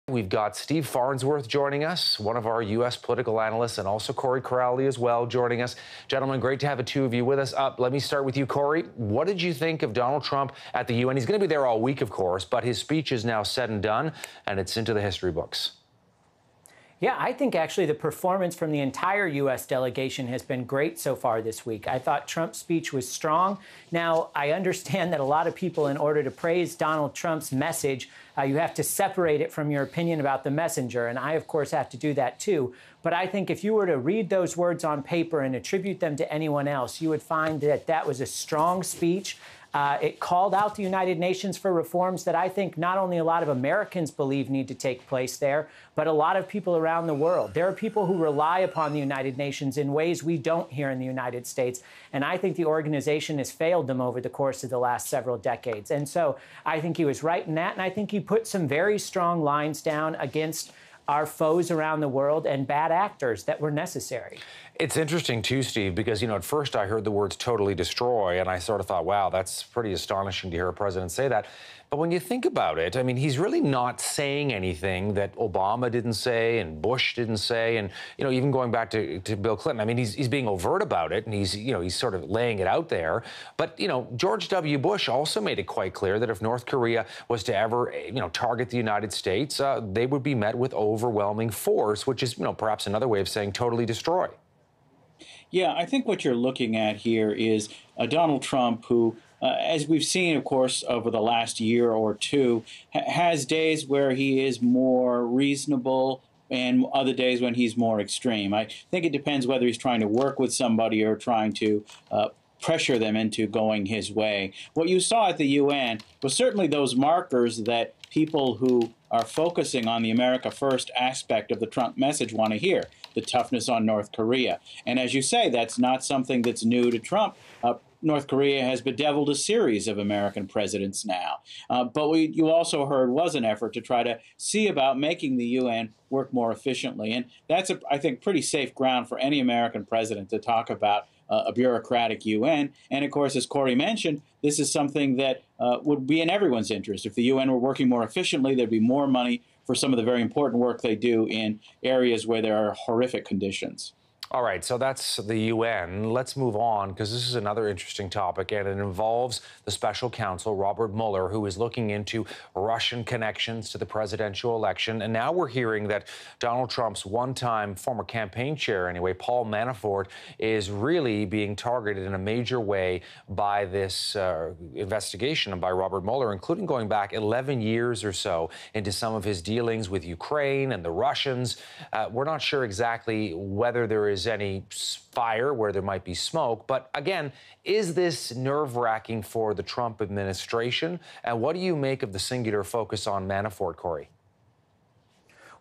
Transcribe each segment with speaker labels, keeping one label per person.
Speaker 1: We've got Steve Farnsworth joining us, one of our U.S. political analysts, and also Corey Crowley as well joining us. Gentlemen, great to have the two of you with us. Let me start with you, Corey. What did you think of Donald Trump at the UN? He's going to be there all week, of course, but his speech is now said and done, and it's into the history books.
Speaker 2: Yeah, I think actually the performance from the entire U.S. delegation has been great so far this week. I thought Trump's speech was strong. Now, I understand that a lot of people, in order to praise Donald Trump's message, you have to separate it from your opinion about the messenger. And I, of course, have to do that, too. But I think if you were to read those words on paper and attribute them to anyone else, you would find that that was a strong speech. It called out the United Nations for reforms that I think not only a lot of Americans believe need to take place there, but a lot of people around the world. There are people who rely upon the United Nations in ways we don't here in the United States. And I think the organization has failed them over the course of the last several decades. And so I think he was right in that. And I think he put some very strong lines down against our foes around the world and bad actors that were necessary.
Speaker 1: It's interesting, too, Steve, because, at first I heard the words totally destroy, and I sort of thought, wow, that's pretty astonishing to hear a president say that. But when you think about it, I mean, he's really not saying anything that Obama didn't say and Bush didn't say. And, even going back to Bill Clinton, I mean, he's being overt about it, and he's sort of laying it out there. But, George W. Bush also made it quite clear that if North Korea was to ever, target the United States, they would be met with overwhelming force, which is, perhaps another way of saying totally destroy.
Speaker 3: Yeah, I think what you're looking at here is Donald Trump, who, as we've seen, of course, over the last year or two, has days where he is more reasonable and other days when he's more extreme. I think it depends whether he's trying to work with somebody or trying to pressure them into going his way. What you saw at the UN was certainly those markers that people who are focusing on the America First aspect of the Trump message want to hear, the toughness on North Korea. And as you say, that's not something that's new to Trump. North Korea has bedeviled a series of American presidents now. But what you also heard was an effort to try to see about making the UN work more efficiently. And that's, I think, pretty safe ground for any American president to talk about a bureaucratic UN. And of course, as Corey mentioned, this is something that would be in everyone's interest. If the UN were working more efficiently, there'd be more money for some of the very important work they do in areas where there are horrific conditions.
Speaker 1: All right, so that's the UN. Let's move on, because this is another interesting topic, and it involves the special counsel, Robert Mueller, who is looking into Russian connections to the presidential election. And now we're hearing that Donald Trump's one-time former campaign chair, anyway, Paul Manafort, is really being targeted in a major way by this investigation by Robert Mueller, including going back 11 years or so into some of his dealings with Ukraine and the Russians. We're not sure exactly whether there is any fire where there might be smoke. But again, is this nerve-wracking for the Trump administration? And what do you make of the singular focus on Manafort, Corey?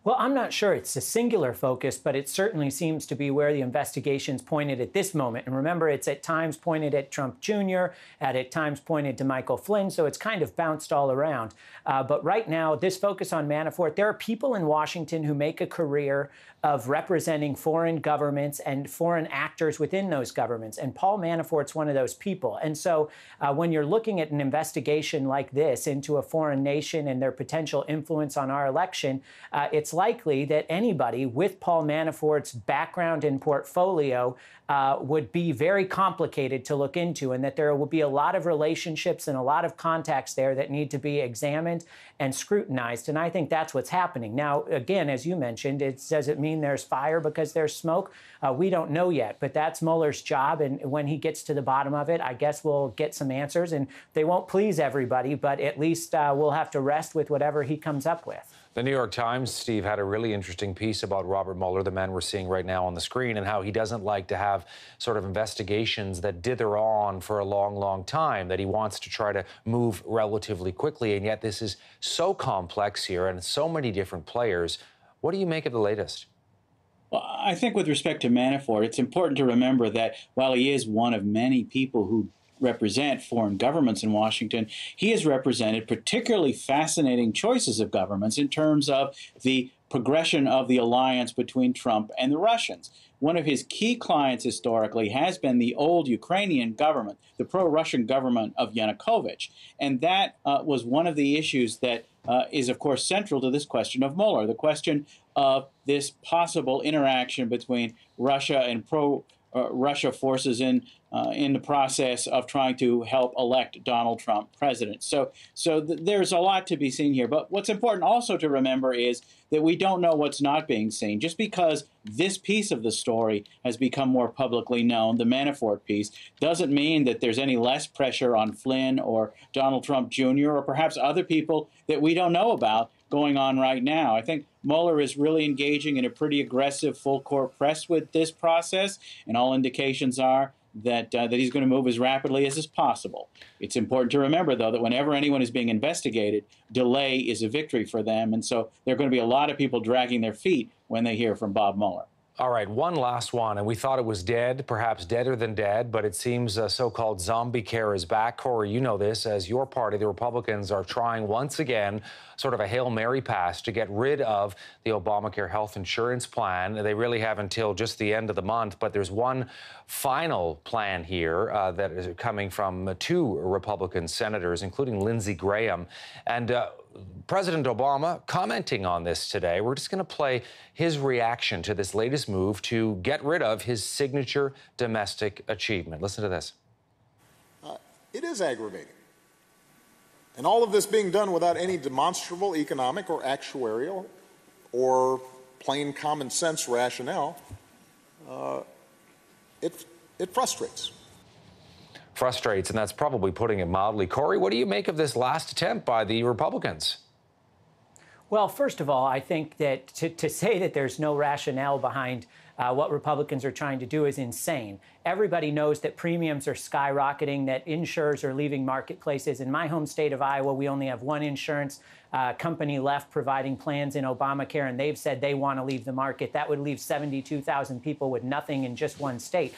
Speaker 2: Well, I'm not sure it's a singular focus, but it certainly seems to be where the investigation's pointed at this moment. And remember, it's at times pointed at Trump Jr., at times pointed to Michael Flynn, so it's kind of bounced all around. But right now, this focus on Manafort, there are people in Washington who make a career of representing foreign governments and foreign actors within those governments. And Paul Manafort's one of those people. And so when you're looking at an investigation like this into a foreign nation and their potential influence on our election, it's likely that anybody with Paul Manafort's background and portfolio would be very complicated to look into, and that there will be a lot of relationships and a lot of contacts there that need to be examined and scrutinized. And I think that's what's happening. Now, again, as you mentioned, does it mean there's fire because there's smoke? We don't know yet, but that's Mueller's job. And when he gets to the bottom of it, I guess we'll get some answers. And they won't please everybody, but at least we'll have to rest with whatever he comes up with.
Speaker 1: The New York Times, Steve, had a really interesting piece about Robert Mueller, the man we're seeing right now on the screen, and how he doesn't like to have sort of investigations that dither on for a long, long time, that he wants to try to move relatively quickly. And yet this is so complex here and so many different players. What do you make of the latest?
Speaker 3: Well, I think with respect to Manafort, it's important to remember that while he is one of many people who represent foreign governments in Washington, he has represented particularly fascinating choices of governments in terms of the progression of the alliance between Trump and the Russians. One of his key clients historically has been the old Ukrainian government, the pro-Russian government of Yanukovych. And that was one of the issues that is, of course, central to this question of Mueller, the question of this possible interaction between Russia and Russia forces in the process of trying to help elect Donald Trump president. So there's a lot to be seen here. But what's important also to remember is that we don't know what's not being seen. Just because this piece of the story has become more publicly known, the Manafort piece, doesn't mean that there's any less pressure on Flynn or Donald Trump Jr. or perhaps other people that we don't know about going on right now. I think Mueller is really engaging in a pretty aggressive full-court press with this process, and all indications are that he's going to move as rapidly as is possible. It's important to remember, though, that whenever anyone is being investigated, delay is a victory for them, and so there are going to be a lot of people dragging their feet when they hear from Bob Mueller.
Speaker 1: All right, one last one, and we thought it was dead, perhaps deader than dead, but it seems so-called zombie care is back. Corey, you know this, as your party, the Republicans, are trying once again sort of a Hail Mary pass to get rid of the Obamacare health insurance plan. They really have until just the end of the month, but there's one final plan here that is coming from two Republican senators, including Lindsey Graham. And President Obama commenting on this today. We're just going to play his reaction to this latest move to get rid of his signature domestic achievement. Listen to this.
Speaker 4: It is aggravating. And all of this being done without any demonstrable economic or actuarial or plain common sense rationale, it frustrates.
Speaker 1: Frustrates, and that's probably putting it mildly. Corey, what do you make of this last attempt by the Republicans?
Speaker 2: Well, first of all, I think that to say that there's no rationale behind what Republicans are trying to do is insane. Everybody knows that premiums are skyrocketing, that insurers are leaving marketplaces. In my home state of Iowa, we only have one insurance company left providing plans in Obamacare, and they've said they want to leave the market. That would leave 72,000 people with nothing in just one state.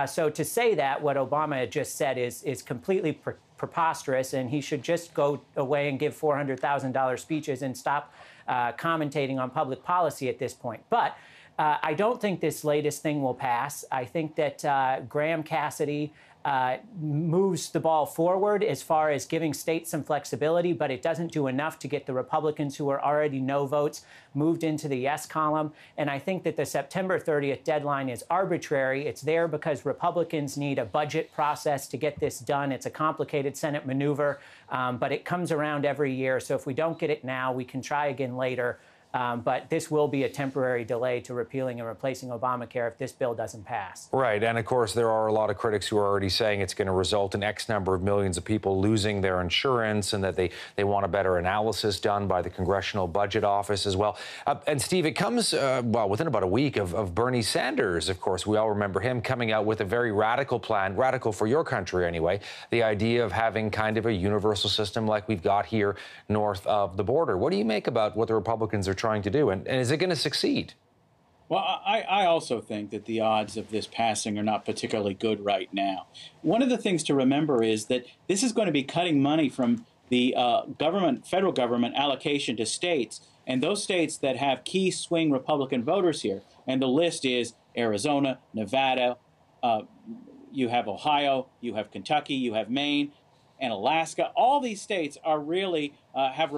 Speaker 2: So to say that, what Obama just said is completely preposterous, and he should just go away and give $400,000 speeches and stop commentating on public policy at this point. But I don't think this latest thing will pass. I think that Graham Cassidy moves the ball forward as far as giving states some flexibility, but it doesn't do enough to get the Republicans who are already no votes moved into the yes column. And I think that the September 30th deadline is arbitrary. It's there because Republicans need a budget process to get this done. It's a complicated Senate maneuver, but it comes around every year. So if we don't get it now, we can try again later. But this will be a temporary delay to repealing and replacing Obamacare if this bill doesn't pass.
Speaker 1: Right. And of course, there are a lot of critics who are already saying it's going to result in X number of millions of people losing their insurance, and that they want a better analysis done by the Congressional Budget Office as well. And Steve, it comes, well, within about a week of Bernie Sanders. Of course, we all remember him coming out with a very radical plan, radical for your country anyway, the idea of having kind of a universal system like we've got here north of the border. What do you make about what the Republicans are trying to do, and is it going to succeed?
Speaker 3: Well, I also think that the odds of this passing are not particularly good right now. One of the things to remember is that this is going to be cutting money from the federal government allocation to states, and those states that have key swing Republican voters here. And the list is Arizona, Nevada, you have Ohio, you have Kentucky, you have Maine, and Alaska. All these states are really have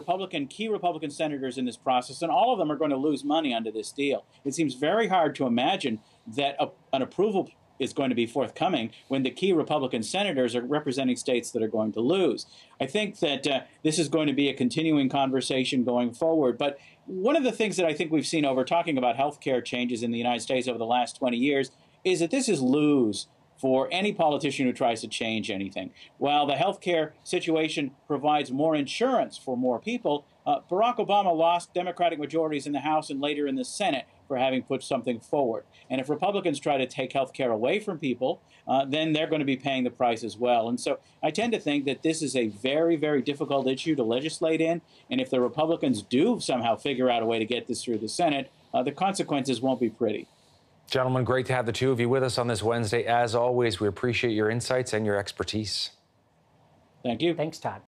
Speaker 3: key Republican senators in this process, and all of them are going to lose money under this deal. It seems very hard to imagine that an approval is going to be forthcoming when the key Republican senators are representing states that are going to lose. I think that this is going to be a continuing conversation going forward. But one of the things that I think we've seen over talking about health care changes in the United States over the last 20 years is that this is lose for any politician who tries to change anything. While the health care situation provides more insurance for more people, Barack Obama lost Democratic majorities in the House and later in the Senate for having put something forward. And if Republicans try to take health care away from people, then they're going to be paying the price as well. And so I tend to think that this is a very, very difficult issue to legislate in. And if the Republicans do somehow figure out a way to get this through the Senate, the consequences won't be pretty.
Speaker 1: Gentlemen, great to have the two of you with us on this Wednesday. As always, we appreciate your insights and your expertise.
Speaker 3: Thank you.
Speaker 2: Thanks, Todd.